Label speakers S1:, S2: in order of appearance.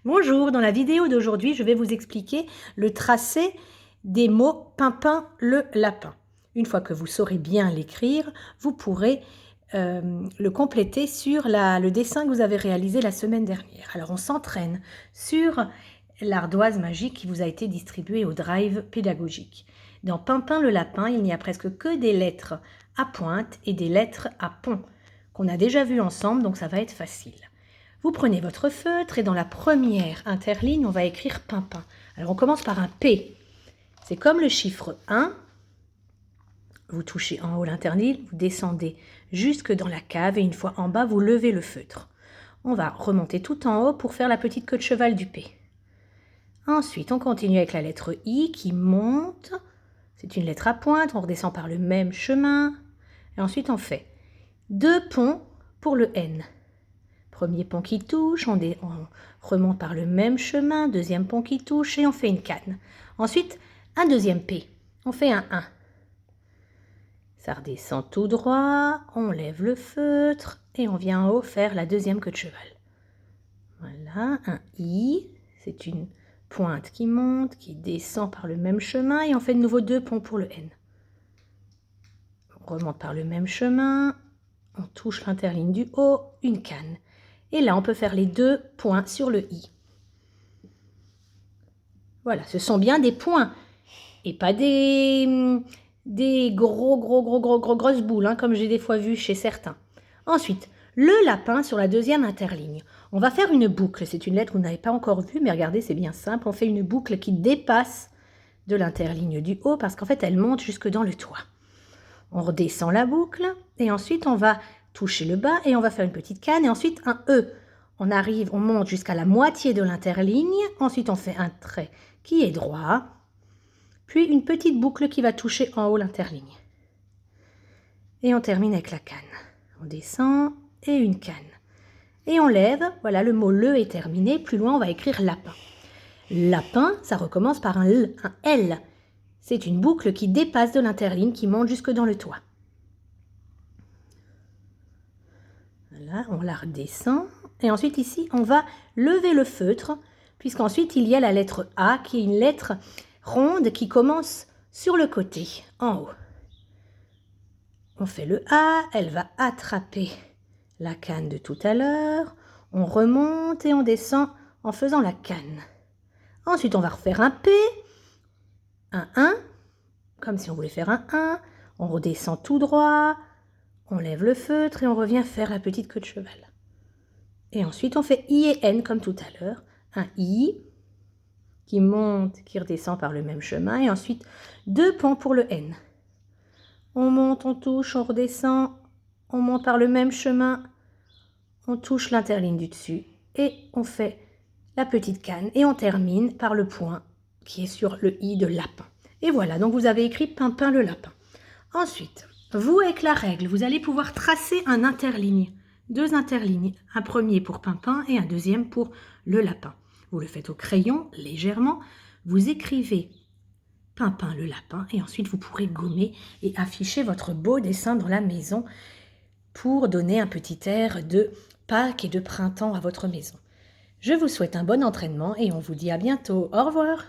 S1: Bonjour, dans la vidéo d'aujourd'hui, je vais vous expliquer le tracé des mots Pimpin le lapin. Une fois que vous saurez bien l'écrire, vous pourrez le compléter sur le dessin que vous avez réalisé la semaine dernière. Alors on s'entraîne sur l'ardoise magique qui vous a été distribuée au drive pédagogique. Dans Pimpin le lapin, il n'y a presque que des lettres à pointe et des lettres à pont qu'on a déjà vues ensemble, donc ça va être facile. Vous prenez votre feutre et dans la première interligne, on va écrire Pimpin. Alors on commence par un P. C'est comme le chiffre 1. Vous touchez en haut l'interligne, vous descendez jusque dans la cave et une fois en bas, vous levez le feutre. On va remonter tout en haut pour faire la petite queue de cheval du P. Ensuite, on continue avec la lettre I qui monte. C'est une lettre à pointe, on redescend par le même chemin. Et ensuite, on fait 2 ponts pour le N. Premier pont qui touche, on remonte par le même chemin, deuxième pont qui touche et on fait une canne. Ensuite, un deuxième P, on fait un 1. Ça redescend tout droit, on lève le feutre et on vient en haut faire la deuxième queue de cheval. Voilà, un I, c'est une pointe qui monte, qui descend par le même chemin et on fait de nouveau 2 ponts pour le N. On remonte par le même chemin, on touche l'interligne du haut, une canne. Et là, on peut faire les 2 points sur le I. Voilà, ce sont bien des points et pas des grosses boules, hein, comme j'ai des fois vu chez certains. Ensuite, le lapin sur la deuxième interligne. On va faire une boucle. C'est une lettre que vous n'avez pas encore vue, mais regardez, c'est bien simple. On fait une boucle qui dépasse de l'interligne du haut parce qu'en fait, elle monte jusque dans le toit. On redescend la boucle et ensuite, on va toucher le bas et on va faire une petite canne et ensuite un E. On monte jusqu'à la moitié de l'interligne, ensuite on fait un trait qui est droit, puis une petite boucle qui va toucher en haut l'interligne. Et on termine avec la canne. On descend et une canne. Et on lève, voilà le mot le est terminé, plus loin on va écrire lapin. Lapin, ça recommence par un L. C'est une boucle qui dépasse de l'interligne, qui monte jusque dans le toit. Voilà, on la redescend. Et ensuite ici, on va lever le feutre, puisqu'ensuite il y a la lettre A, qui est une lettre ronde qui commence sur le côté, en haut. On fait le A, elle va attraper la canne de tout à l'heure. On remonte et on descend en faisant la canne. Ensuite, on va refaire un P, un 1, comme si on voulait faire un 1. On redescend tout droit, on lève le feutre et on revient faire la petite queue de cheval. Et ensuite, on fait I et N comme tout à l'heure. Un I qui monte, qui redescend par le même chemin. Et ensuite, 2 ponts pour le N. On monte, on touche, on redescend. On monte par le même chemin. On touche l'interligne du dessus. Et on fait la petite canne. Et on termine par le point qui est sur le I de lapin. Et voilà, donc vous avez écrit Pimpin le lapin. Ensuite, vous avec la règle, vous allez pouvoir tracer un interligne. 2 interlignes, un premier pour Pimpin et un deuxième pour le lapin. Vous le faites au crayon, légèrement. Vous écrivez Pimpin le lapin et ensuite vous pourrez gommer et afficher votre beau dessin dans la maison pour donner un petit air de Pâques et de printemps à votre maison. Je vous souhaite un bon entraînement et on vous dit à bientôt. Au revoir!